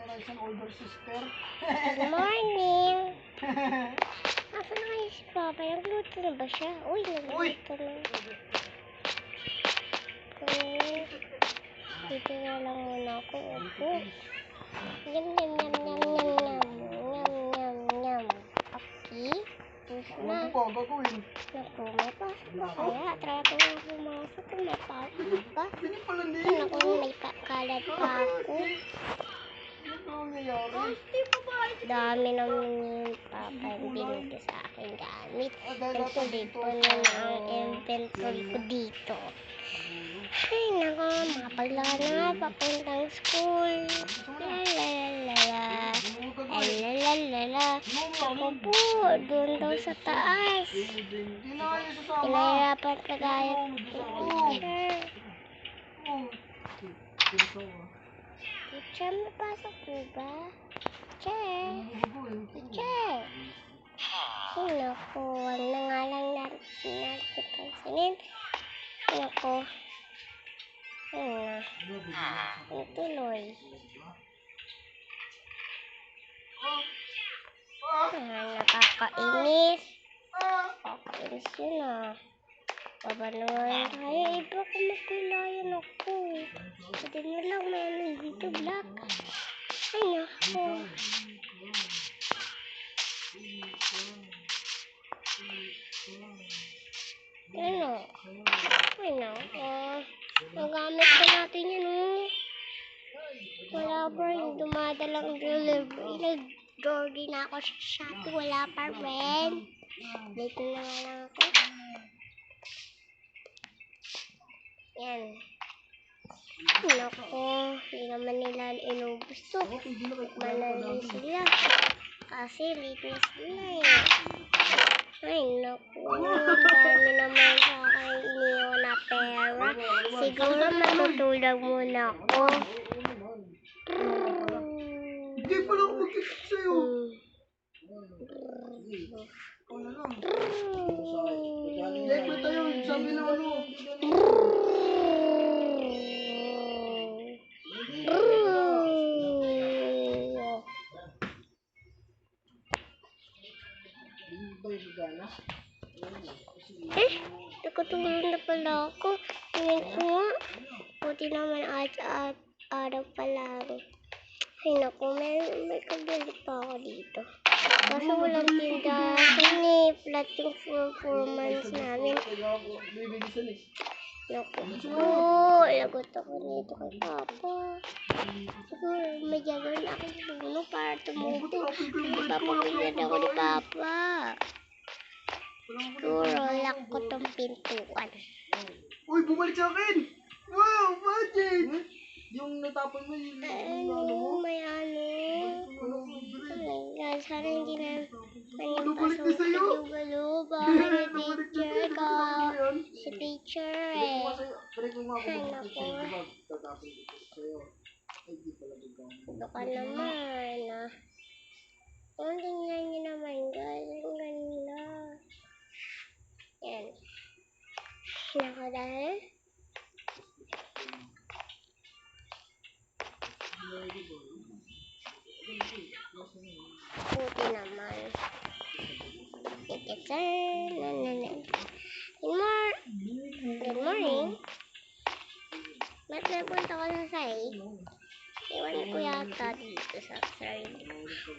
nila isang older sister. Good morning! Asa na kayo si Papa? Nagluto na ba siya? Uy, nagluto na. Okay. Dito na lang muna ako. Opo. Yum, yum, yum, yum, yum, yum. Yum, yum, yum. Okay. Puso na. Ano po gagawin? Naku, may pasok ba kaya? Try ko na pumasok kung may pasok ba? Hindi pala ni. Naku, may kalat pa ako. Ano nangyayari? Dami naman yung Papa binigay sa akin gamit. Nagtuloy ko na ang inventory ko dito. Ay, naku, mapaglaka na, papuntang school. Lalalala. Lalalala. Ako po, doon daw sa taas. Pinahirapan ka gaya ng teacher. Teacher, may pasok po ba? Teacher. Teacher. Ay, naku, wag na nga lang natin pansinin. Ay, naku. Ang tuloy. Nakakainis. Nakakainis yun ah. Baba naman tayo. Iba ko magkulayan ako. Pwede na lang may ano dito, black. Ay, naku. Ano? Ay, naku. Nagamit pa natin yun oh. Wala pa rin dumadalang delivery. Nag-order na ako sa Shopee. Wala pa rin. Dito na nga lang ako. Yan. Naku. Hindi naman nila inubos to. Manali sila. Kasi late na sila eh. Ay naku. Dami naman sa akin iniwan na pera. Siguro matutulog muna ako. Hindi pala ako mag-isip sa'yo. Ikaw na lang. Like na tayo, sabi na ano. Nakatulog na pala ako. Ngayon ko nga. Buti naman at araw pa lang. Ay naku, may kabili pa ako dito. Kaso walang tindahan eh. Flat yung 4 months namin. Naku po, lagot ako nito kay Papa. Siguro may gagawin akong puno para tumubo. Hindi papakinggan ako ni Papa. Siguro lock ko tong pintuan. Uy, bumalik sa akin! Wow, magic! Yung natapon mo, yung ano mo? May ano? Oh my God, sana hindi na Nabalik na sa'yo! yung bahay ni teacher ko. Si teacher eh. Ay naku. Ito ka naman ah. Kung tingnan nyo naman guys, ang ganda. Yan. Naku dahil. Buti naman. Good morning. Ba't napunta ko sa side? Iwan ko yata dito sa side.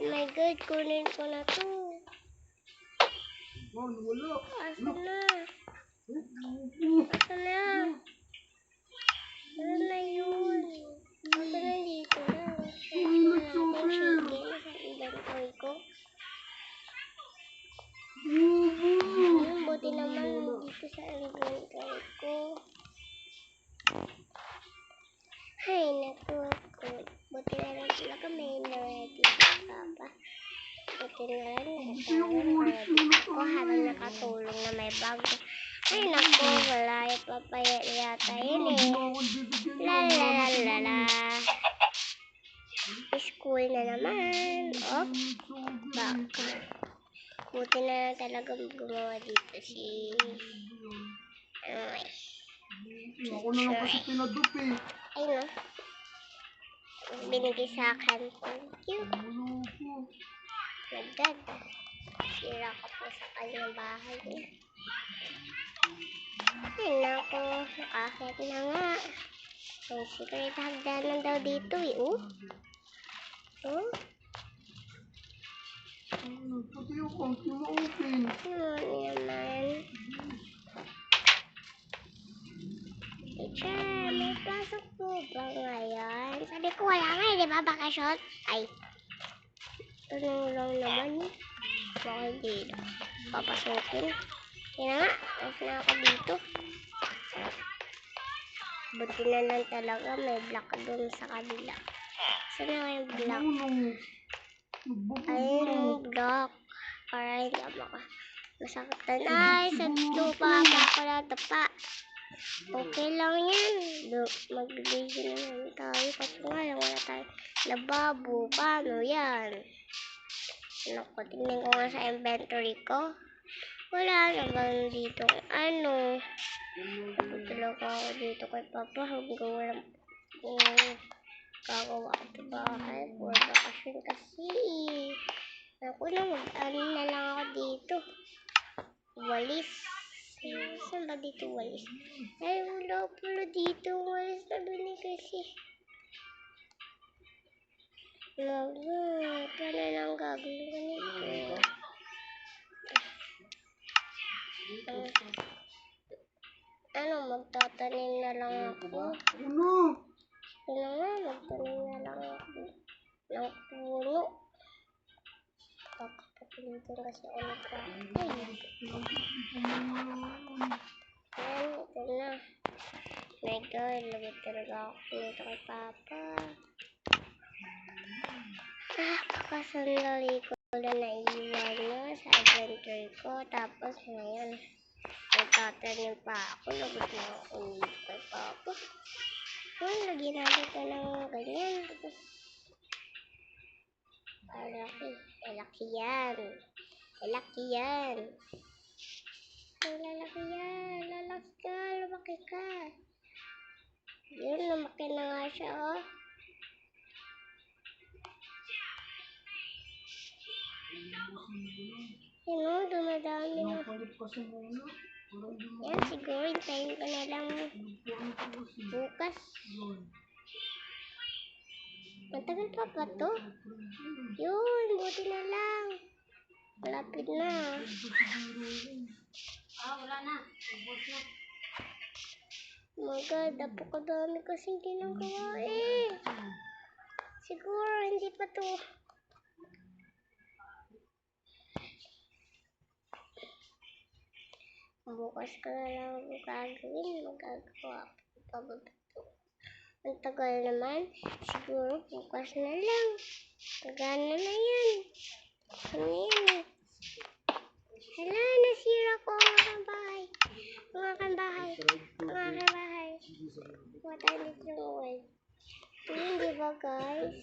Oh my God, kunin ko na to. Asa na? Asa na? Ano na yun? Asa na dito na? Sa inventory ko. Buti naman dito sa inventory ko. Ay, naku. Buti na lang talaga may na-ready sa Papa. Buti na lang naka-ready ako habang nakatulong na may bag. Ay, naku. Wala yung papaya yata yun eh. Lalalala. School na naman. Op. Baka. Buti na lang talaga gumawa dito si... Ay. Ako na lang kasi pinadup eh. Ay no. binigay sa akin. Thank you. Loko. Nagdada. Sira ko po sa kanyang bahay niya. Ay, naku. Nakakit na nga. May secret hagdanan daw dito eh. Oh. Oh. Pati yung konti ma-open. Ano naman? Teacher, may pasok po ba ngayon? Sabi ko wala nga, di ba? Bakasyon? Ay. Tanong lang naman. Bakit dito? Papasukin. Kaya nga, ayos na ako dito. Buti na lang talaga may block doon sa kabila. Saan na yung block? Ayun yung block. Para hindi ako masaktan. Ay, sa lupa pa ako natapa. Okay lang yan. Magbibigyan naman tayo. Kasi nga lang wala tayo lababo. Paano yan? Naku, tingnan ko nga sa inventory ko. Wala naman dito. Ano? Tutulog ako dito kay Papa. Hanggang walang gagawa ko sa bahay. For bakasyon kasi. Ako na ano na lang ako dito. Walis. Saan ba dito walis? Ay, wala pala dito walis na doon kasi. Naku, paano lang gagawin ko nito? Ano, magtatanim na lang ako. Ano? Ano nga, magtanim na lang ako. Ng puno. Kakapagpilitin kasi ulit ako. Ayan, ito na. My God, lagay talaga ako dito kay Papa. Pakasandali ko lang naiwan nyo sa adventure ko. Tapos ngayon, nagtatanim pa ako. Lagot na ako dito kay Papa. Ngayon, lagyan natin ito ng ganyan. Tapos, malaki. Malaki yan. Malaki yan. Ay, lalaki yan. Lalaki ka. Lumaki ka. Yun, lumaki na nga siya, oh. Yun, oh, dumadami na. Yan, siguro, hintayin ko na lang bukas. Matagal pa ba to? Yun, buti na lang. Malapit na. Wala na. Ubos na. Oh my God, napakadami kasing ginagawa eh. Siguro, hindi pa to. Bukas ko na lang gagawin. Magagawa pa ba ito? Ang tagal naman. Siguro, bukas na lang. Pagana na yan. Ano yan eh? Hala, nasira ko ang aking bahay. Ang aking bahay. Ang aking bahay. Kuha tayo dito ng wall. Yun, di ba guys?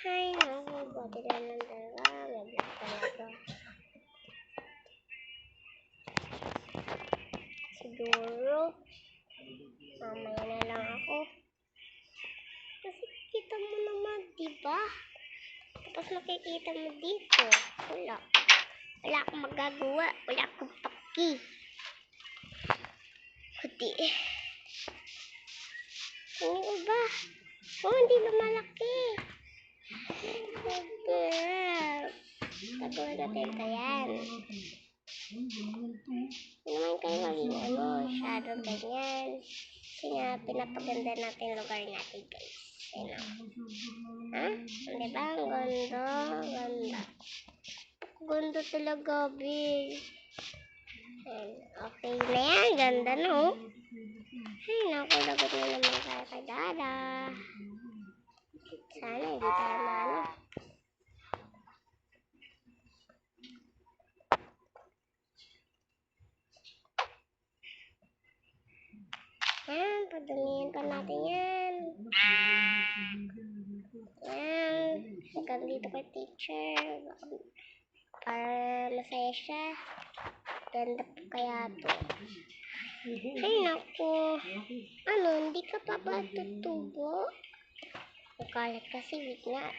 Ay, naku. Buti na lang talaga. Mablik talaga. Siguro, mamaya na lang ako. Kasi kita mo naman, di ba? Tapos makikita mo dito. Wala. Wala akong magagawa. Wala akong paki. Kuti. Ano ko ba? Oh, hindi lumalaki. Tagawa natin ito yan. Hindi naman kayo maging shadow ganyan. Kasi nga, pinapaganda natin yung lugar natin, guys. Ayun. Ha? Diba? Ang ganda. Ganda. Ganda talaga, Bill. Okay na yan. Ganda, no? Ay, naku. Lagot na naman tayo kay Dada. Sana hindi tayo maano. Ayan, padumihan pa natin yan. Ayan, hanggang dito kay teacher. Para masaya siya. Ganda po kaya to. Ay, naku. Ano, hindi ka pa ba tutubo? Ang kalat kasi, wait nga.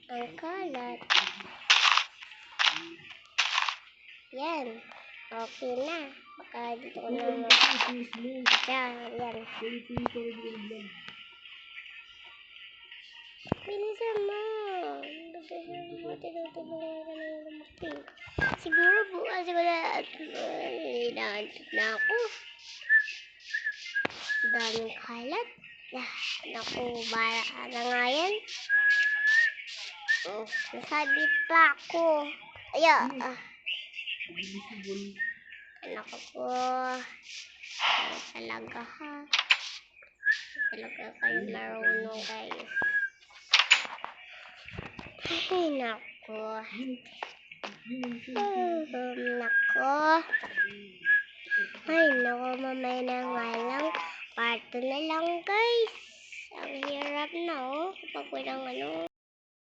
Ang kalat. Yan. Okay na. Baka dito ko na yan. Bilisan mo. Tinutulungan ka na yung lumaki. Siguro bukas ko na inaantot na ako. Daming kalat. Naku, bara na nga yan. Nasabit pa ako. Anak ko. Talaga ha. Talaga kayo marunong guys. Ay, nako. Nako. Ay, nako. Mamaya na nga lang. Parto na lang guys. Ang hirap na oh. Kapag walang